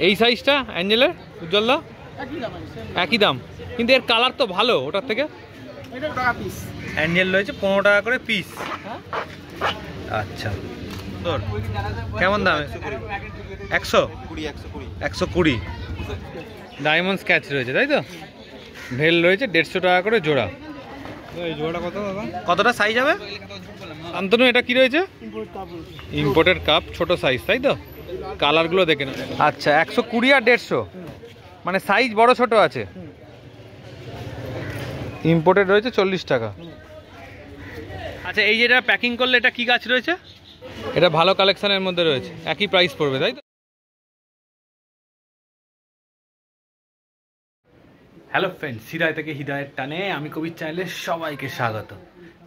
এই সাইজটা অ্যাঞ্জেলের উজ্জ্বলদা একই দাম, কিন্তু এর কালার তো ভালো ওটার থেকে। অ্যাঞ্জেল রয়েছে 15 টাকা করে পিস। আচ্ছা তোর কেমন দাম? 120। ডায়মন্ড স্ক্যাচ রয়েছে তাই তো? ভেল রয়েছে 150 টাকা করে জোড়া। এই জোড়াটা কত দাদা? কতটা সাইজ হবে শান্তনু? এটা কি রয়েছে? ইম্পোর্টেড কাপ, ছোট সাইজ তাই তো? কালারগুলো দেখে না। আচ্ছা 120 আর 150, মানে সাইজ বড় ছোট আছে। ইম্পোর্টেড রয়েছে 40 টাকা। আচ্ছা এই যেটা প্যাকিং করলে এটা কি গাছ রয়েছে? এটা ভালো কালেকশনের মধ্যে রয়েছে, একই প্রাইস পড়বে তাই তো? হ্যালো ফ্রেন্ড, সিরায় থেকে হৃদয়ের টানে আমি কবির চ্যানেলে সবাইকে স্বাগত।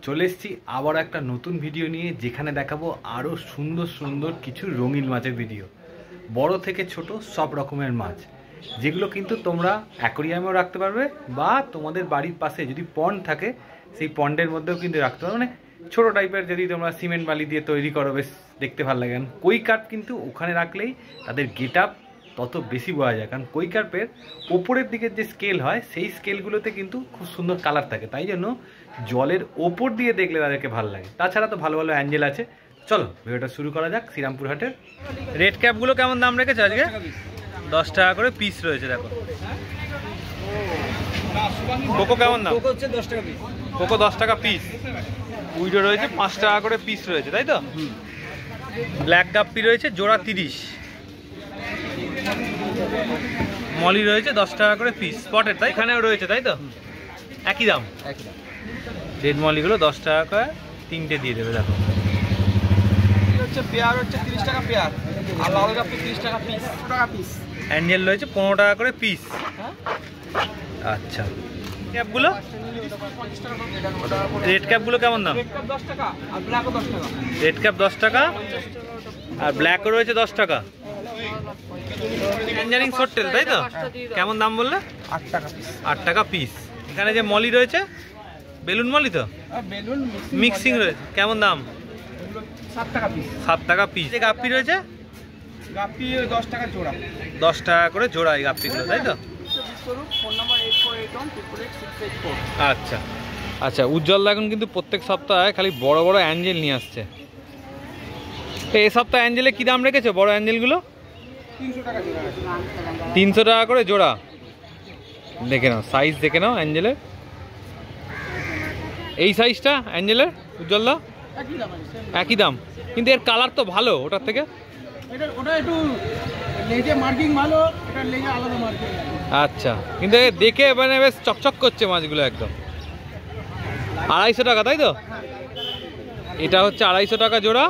চলে এসেছি আবার একটা নতুন ভিডিও নিয়ে, যেখানে দেখাবো আরও সুন্দর সুন্দর কিছু রঙিন মাছের ভিডিও। বড় থেকে ছোট সব রকমের মাছ, যেগুলো কিন্তু তোমরা অ্যাকোরিয়ামেও রাখতে পারবে, বা তোমাদের বাড়ির পাশে যদি পন্ড থাকে সেই পন্ডের মধ্যেও কিন্তু রাখতে পারবে। মানে ছোটো টাইপের যদি তোমরা সিমেন্ট বালি দিয়ে তৈরি করো, বেশ দেখতে ভালো লাগে। কারণ কই কার্প কিন্তু ওখানে রাখলেই তাদের গেট আপ তত বেশি বোঝা যায়, কারণ কই কার্পের ওপরের দিকের যে স্কেল হয় সেই স্কেলগুলোতে কিন্তু খুব সুন্দর কালার থাকে, তাই জন্য জলের ওপর দিয়ে দেখলে তাদেরকে ভালো লাগে। তাছাড়া তো ভালো ভালো অ্যাঞ্জেল আছে। চলো ভিডিওটা শুরু করা যাক। শ্রীরামপুর হাটের রেড ক্যাপগুলো কেমন দাম রেখেছে আজকে? 10 টাকা করে পিস রয়েছে। দেখো কোকো কেমন দাম? কোকো হচ্ছে 10 টাকা পিস। কোকো 10 টাকা পিস। উইডো রয়েছে 5 টাকা করে পিস রয়েছে তাই তো? ব্ল্যাক গাপ্পি রয়েছে জোড়া 30। মলি রয়েছে 10 টাকা করে পিস স্পটের, তাই এখানেও রয়েছে তাই তো? একই দাম। রেড মলিগুলো 10 টাকা করে তিনটে দিয়ে দেবে। দেখো হচ্ছে পেয়ার হচ্ছে 30 টাকা পেয়ার, আর লাল গাপ্পি 30 টাকা পিস। অ্যাঞ্জেল রয়েছে 15 টাকা করে পিস। আচ্ছা ক্যাপগুলো, রেড ক্যাপগুলো কেমন দাম? রেড কাপ 10 টাকা আর ব্ল্যাকও 10 টাকা। রেড ক্যাপ 10 টাকা আর ব্ল্যাকও রয়েছে 10 টাকা। ট্যাঞ্জারিন শর্টেল তাই তো? কেমন দাম বললে? 8 টাকা পিস। 8 টাকা পিস। এখানে যে মলি রয়েছে বেলুন মলি তো? বেলুন মিক্সিং রয়েছে, কেমন দাম? 7 টাকা পিস। 7 টাকা পিস। যে গাপ্পি রয়েছে গাপ্পি 10 টাকা জোড়া। 10 টাকা করে জোড়া এই গাপ্পিগুলো তাই তো? ফোন নাম্বার 8481 আচ্ছা আচ্ছা উজ্জ্বলদা এখন কিন্তু প্রত্যেক সপ্তাহে খালি বড় বড় অ্যাঞ্জেল নিয়ে আসছে। তো এই সপ্তাহে অ্যাঞ্জেলে কী দাম রেখেছো বড় অ্যাঞ্জেলগুলো? 300 টাকা জোড়া। 300 টাকা করে জোড়া। দেখে নাও সাইজ, দেখে নাও অ্যাঞ্জেলের। এই সাইজটা অ্যাঞ্জেলের উজ্জ্বলদা একই দাম, কিন্তু এর কালার তো ভালো ওটার থেকে। ওটা একটু লেজে মার্কিং ভালো, এটা লেজে আলাদা মার্কিং। আচ্ছা, কিন্তু দেখে মানে বেশ চকচক করছে মাছগুলো একদম। 250 টাকা তাই তো? এটা হচ্ছে 250 টাকা জোড়া,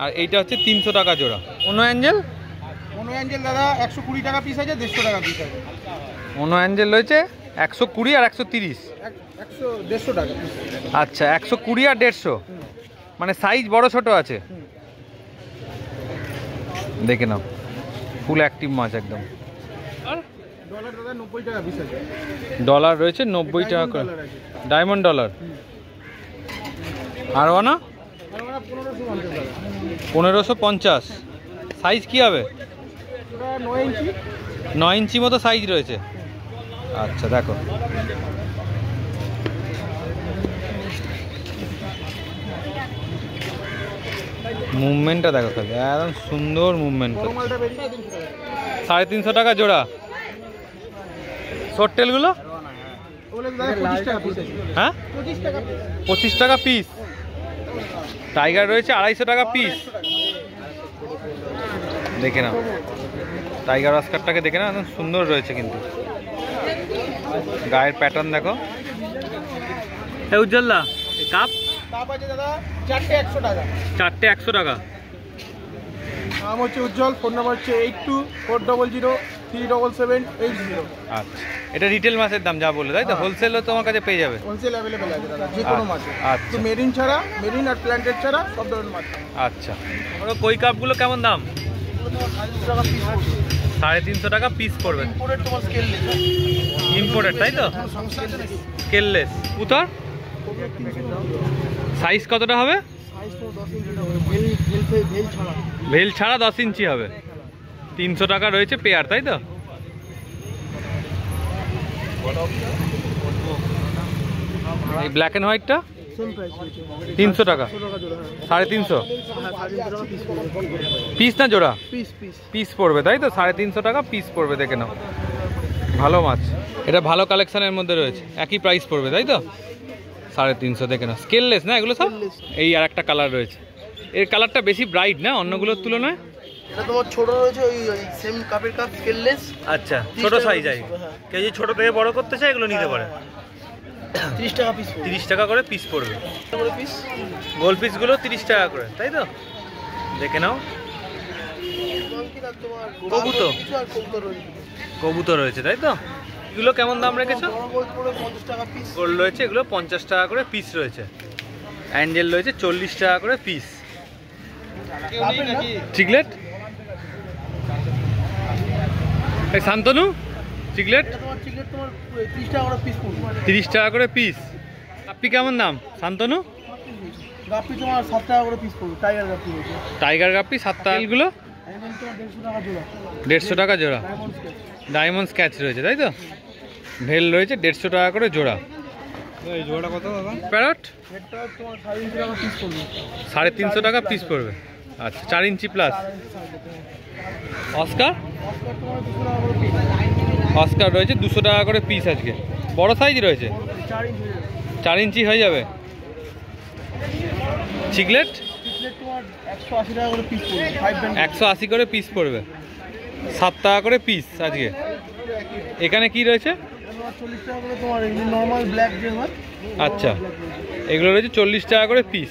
আর এইটা হচ্ছে 300 টাকা জোড়া। অন্য অ্যাঞ্জেল দাদা 120 টাকা পিস আছে, 150 টাকা পিস আছে। অন্য অ্যাঞ্জেল রয়েছে 120 আর 130। 150 টাকা। আচ্ছা 120 আর 150, মানে সাইজ বড় ছোট আছে। দেখে নাও ফুল অ্যাক্টিভ মাছ একদম। ডলার দাদা 90 টাকা পিস আছে। ডলার রয়েছে 90 টাকা করে, ডায়মন্ড ডলার। আর না 1550। সাইজ কি হবে? 9 ইঞ্চি মতো সাইজ রয়েছে। আচ্ছা দেখো মুভমেন্টটা দেখো, খালি একদম সুন্দর মুভমেন্ট। 350 টাকা জোড়া। শর্টেলগুলো হ্যাঁ 25 টাকা পিস। টাইগার রয়েছে 250 টাকা পিস। দেখে নাও টাইগার অস্কারটাকে, দেখে নাও একদম সুন্দর রয়েছে, কিন্তু গায়ের প্যাটার্ন দেখো। উজ্জ্বলদা কাপ আছে দাদা 4টে 100 টাকা। 4টে 100 টাকা। নাম হচ্ছে উজ্জ্বল, ফোন নাম্বার হচ্ছে 8240037780। আচ্ছা এটা রিটেল মাছের দাম যা বললে তাই তো? হোলসেলও তোমার কাছে পেয়ে যাবে? হোলসেল অ্যাভেলেবেল আছে দাদা, যে কোনো মাছ। আচ্ছা মেরিন ছাড়া, মেরিন আর প্ল্যান্টেড ছাড়া সব ধরনের মাছ। আচ্ছা ওরা কই কাপগুলো কেমন দাম? 350 টাকা পিস পড়বে। ইম্পোর্টেড তাই তো? স্কেললেস উতার। সাইজ কতটা হবে? ভেল ছাড়া 10 ইঞ্চি হবে। 300 টাকা রয়েছে পেয়ার, তাই তো? এই ব্ল্যাক অ্যান্ড হোয়াইটটা 300 টাকা, 350 পিস না জোড়া? পিস পড়বে, তাই তো? 350 টাকা পিস পড়বে, দেখে নাও। ভালো মাছ, এটা ভালো কালেকশনের মধ্যে রয়েছে, একই প্রাইস পড়বে, তাই তো? 350, দেখে নাও। স্কেললেস না এগুলো সব? এই আর একটা কালার রয়েছে, এর কালারটা বেশি ব্রাইট না অন্যগুলোর তুলনায়। এটা তোমার ছোট রয়েছে, ওই সেম কাপের কাপ, স্কেললেস। আচ্ছা, ছোট সাইজ আছে, কেউ যদি ছোট থেকে বড় করতে চায় এগুলো নিতে পারে। 30 টাকা পিস, 30 টাকা করে পিস পড়বে। পিস গোল পিসগুলো 30 টাকা করে, তাই তো? দেখে নাও। কবুতর রয়েছে, তাই তো? এগুলো কেমন দাম রেখেছো? গোল্ড রয়েছে, এগুলো 50 টাকা করে পিস রয়েছে। অ্যাঞ্জেল রয়েছে 40 টাকা করে পিস। চিকলেট এই শান্তনু, চিকলেট 30 টাকা করে পিস। গাপ্পি কেমন দাম শান্তনু? গাপ্পি তোমার 7 টাকা করে পিস পড়বে। টাইগার গাপ্পি রয়েছে, টাইগার গাপ্পি 7 টাকা। এগুলো 150 টাকা জোড়া। ডায়মন্ড স্ক্যাচ রয়েছে, তাই তো? ভেল রয়েছে 150 টাকা করে জোড়া। এই জোড়াটা কত দাদা? প্যারট 350 টাকা পিস পড়বে। আচ্ছা, 4 ইঞ্চি প্লাস। অস্কার, অস্কার রয়েছে 200 টাকা করে পিস। আজকে বড় সাইজ রয়েছে, 4 ইঞ্চি হয়ে যাবে। চিকলেট 180 করে পিস পড়বে, 7 টাকা করে পিস আজকে। এখানে কি রয়েছে? আচ্ছা, এগুলো রয়েছে 40 টাকা করে পিস।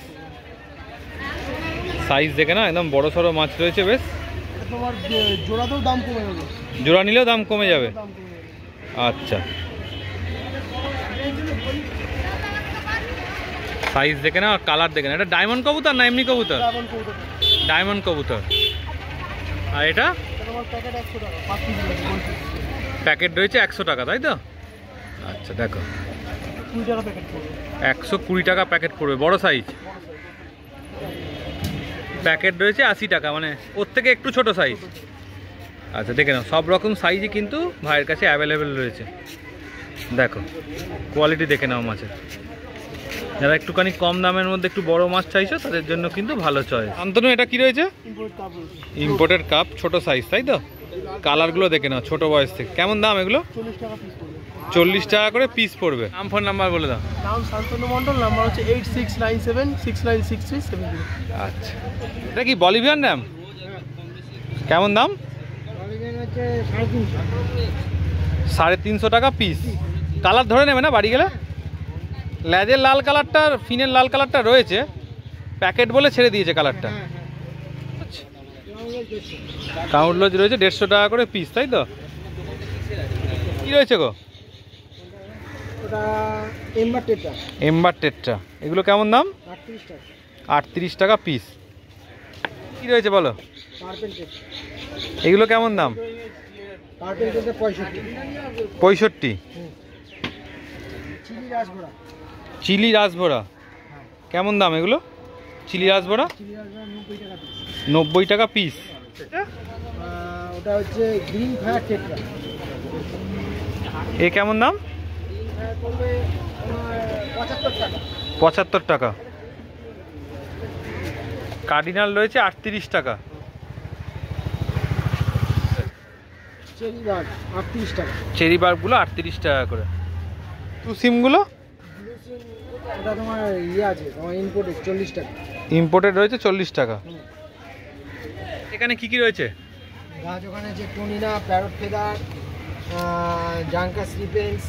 সাইজ দেখে না, একদম বড় সড়ো মাছ রয়েছে বেশ। জোড়া নিলেও দাম কমে যাবে। আচ্ছা, সাইজ দেখে না, আর কালার দেখে না। এটা ডায়মন্ড কবুতর না এমনি কবুতর? ডায়মন্ড কবুতর। আর এটা প্যাকেট রয়েছে 100 টাকা, তাই তো? আচ্ছা, দেখো 120 টাকা প্যাকেট পড়বে, বড় সাইজ। প্যাকেট রয়েছে 80 টাকা, মানে ওর থেকে একটু ছোট সাইজ। আচ্ছা, দেখে নাও, সব রকম সাইজই কিন্তু ভাইয়ের কাছে অ্যাভেলেবেল রয়েছে। দেখো কোয়ালিটি দেখে নাও মাছের। যারা একটুখানি কম দামের মধ্যে একটু বড় মাছ চাইছো তাদের জন্য কিন্তু ভালো চয়েস। শান্তনু, এটা কি রয়েছে? ইম্পোর্টেড কাপ, ছোট সাইজ, তাই তো? কালারগুলো দেখে নাও, ছোট বয়স থেকে। কেমন দাম এগুলো? 40 টাকা করে পিস পড়বে। নাম ফোন নাম্বার বলে দাও। নাম শান্তনু মণ্ডল, নাম্বার হচ্ছে 8697696370। আচ্ছা, এটা কি বলিভিয়ান নাম? কেমন দাম? 350 টাকা পিস। কালার ধরে নেবে না বাড়ি গেলে? লেজের লাল কালারটা, ফিনের লাল কালারটা রয়েছে, প্যাকেট বলে ছেড়ে দিয়েছে কালারটা। কাউন্টলজ রয়েছে 150 টাকা করে পিস, তাই তো? কি রয়েছে গো? Ember tetra. এগুলো কেমন দাম? 38 টাকা পিস। কি রয়েছে বলো? এগুলো কেমন দাম? 65। চিলি রাসভরা কেমন দাম এগুলো? চিলি রাসভরা 90 টাকা পিস। ওটা হচ্ছে গ্রিন ফায়ার টেট্রা। এ কেমন দাম? 75 টাকা। কার্ডিনাল রয়েছে 38 টাকা। চেরি বার্বগুলো 38 টাকা করে। টু সিমগুলো ওটা তোমার ইয়ে আছে, তোমার ইম্পোর্টেড 40 টাকা। ইম্পোর্টেড রয়েছে 40 টাকা। এখানে কি কি রয়েছে? গাছ ওখানে যে টুনিনা, প্যারট ফেদার, জাঙ্কা স্লিপেন্স,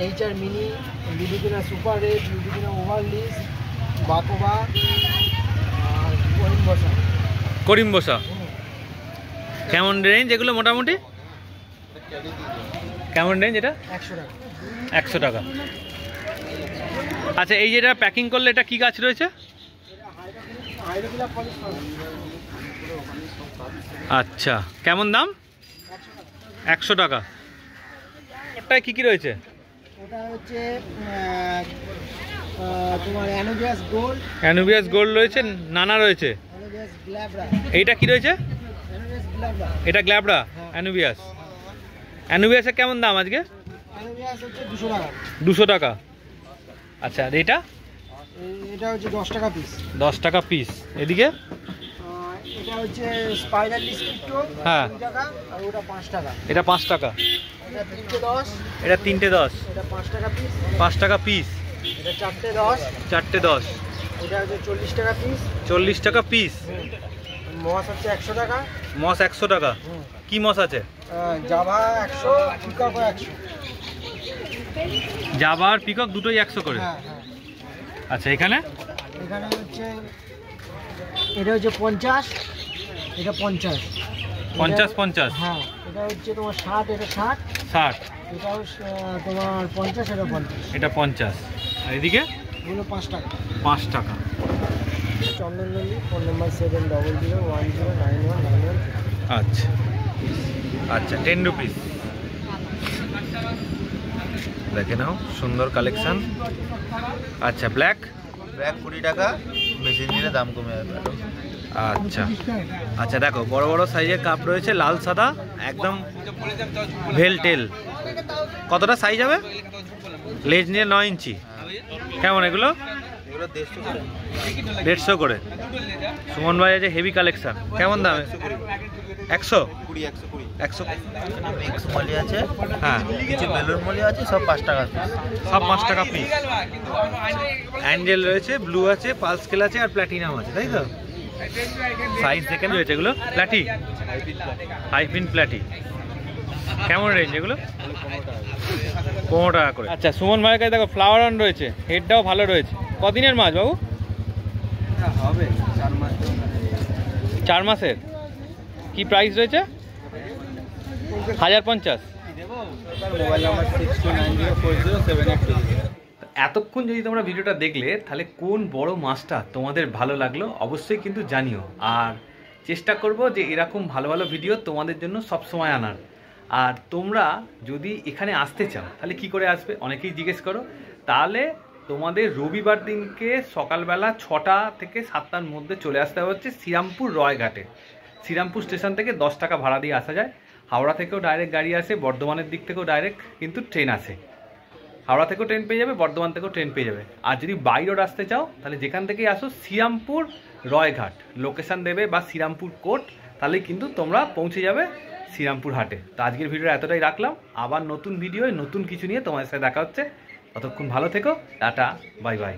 এইচআর মিনি, বিউটিনা সুপার রেড, বিউটিনা ওভারলিস, বাকোবা, আর করিমবসা। করিমবসা কেমন রেঞ্জ এগুলো মোটামুটি? কেমন রেঞ্জ এটা? 100 টাকা। 100 টাকা। আচ্ছা, এই যেটা প্যাকিং করলে এটা কি গাছ রয়েছে? আচ্ছা, কেমন দাম? 100 টাকা। ওটায় কি কি রয়েছে? ওটা হচ্ছে তোমার অ্যানুবিয়াস গোল্ড। অ্যানুবিয়াস গোল্ড রয়েছে, নানা রয়েছে। অ্যানুবিয়াস গ্ল্যাবরা। এইটা কি রয়েছে? এটা গ্ল্যাবরা হ্যাঁ। অ্যানুবিয়াস। অ্যানুবিয়াসের কেমন দাম আজকে? অ্যানোবিয়াস হচ্ছে 200 টাকা। 200 টাকা। আচ্ছা আর এটা? এটা হচ্ছে 10 টাকা পিস। 10 টাকা পিস। এদিকে? এটা হচ্ছে স্পাইরাল স্কিটো, হ্যাঁ। 2 টাকা, আর ওটা 5 টাকা। এটা 5 টাকা। এটা 3টে 10। এটা 3টে 10। এটা 5 টাকা পিস। 5 টাকা পিস। এটা 4টে 10। 4টে 10। এটা হচ্ছে 40 টাকা পিস। 40 টাকা পিস। মস হচ্ছে 100 টাকা। মস 100 টাকা। কি মস আছে? Java 100, peacock 100। জাভা আর পিকক দুটোই 100 করে। হ্যাঁ হ্যাঁ। আচ্ছা এখানে? এখানে হচ্ছে এটা হচ্ছে 50, এটা 50। 50। হ্যাঁ, এটা হচ্ছে তোমার 60, এটা 60। 60। এটা হচ্ছে তোমার 50, এটা 50। এটা 50। আর এদিকে? এগুলো 5 টাকা। 5 টাকা। চন্দননন্দী, ফোন নাম্বার 700010919191। আচ্ছা আচ্ছা 10 রুপিস। দেখে নাও সুন্দর কালেকশন। আচ্ছা ব্ল্যাক? ব্যাগ 20 টাকা, মেশিন নিলে দাম কমে যাবে। আচ্ছা আচ্ছা দেখো বড় বড় সাইজের কাপ রয়েছে, লাল সাদা একদম ভেল টেল। কতটা সাইজ হবে? লেজ নিয়ে 9 ইঞ্চি। কেমন এগুলো? এগুলো 150 করে। 150 করে। সুমন ভাই আছে হেভি কালেকশন। কেমন দামে? 100? 20, 120। 100। মিক্স মলি আছে, হ্যাঁ কিছু বেলুন মলি আছে, সব 5 টাকা পিস। সব 5 টাকা পিস। অ্যাঞ্জেল রয়েছে, ব্লু আছে, পাল স্কেল আছে আর প্ল্যাটিনাম আছে, তাই তো? সাইজ দেখে রয়েছে এগুলো প্ল্যাটি, হাইফিন প্ল্যাটি। কেমন রেঞ্জ এগুলো? 15 টাকা করে। আচ্ছা সুমন ভাইয়ের কাছে দেখো ফ্লাওয়ার অন রয়েছে, হেডটাও ভালো রয়েছে। কদিনের মাছ বাবু? হবে 4 মাস। 4 মাসের। কি প্রাইস রয়েছে? 1050। Mobile number 6290407822। এতক্ষণ যদি তোমরা ভিডিওটা দেখলে তাহলে কোন বড় মাছটা তোমাদের ভালো লাগলো অবশ্যই কিন্তু জানিও। আর চেষ্টা করব যে এরকম ভালো ভালো ভিডিও তোমাদের জন্য সব সময় আনার। আর তোমরা যদি এখানে আসতে চাও তাহলে কি করে আসবে অনেকেই জিজ্ঞেস করো। তাহলে তোমাদের রবিবার দিনকে সকালবেলা 6টা থেকে 7টার মধ্যে চলে আসতে হচ্ছে শ্রীরামপুর রয়ঘাটে। শ্রীরামপুর স্টেশন থেকে 10 টাকা ভাড়া দিয়ে আসা যায়। হাওড়া থেকেও ডাইরেক্ট গাড়ি আসে, বর্ধমানের দিক থেকেও ডাইরেক্ট কিন্তু ট্রেন আসে। হাওড়া থেকেও ট্রেন পেয়ে যাবে, বর্ধমান থেকেও ট্রেন পেয়ে যাবে। আর যদি বাই রোড আসতে চাও তাহলে যেখান থেকেই আসো শ্রীরামপুর রয়ঘাট লোকেশান দেবে বা শ্রীরামপুর কোর্ট, তাহলেই কিন্তু তোমরা পৌঁছে যাবে শ্রীরামপুর হাটে। তো আজকের ভিডিওটা এতটাই রাখলাম। আবার নতুন ভিডিও নতুন কিছু নিয়ে তোমাদের সাথে দেখা হচ্ছে। ততক্ষণ ভালো থেকো। Tata, bye bye.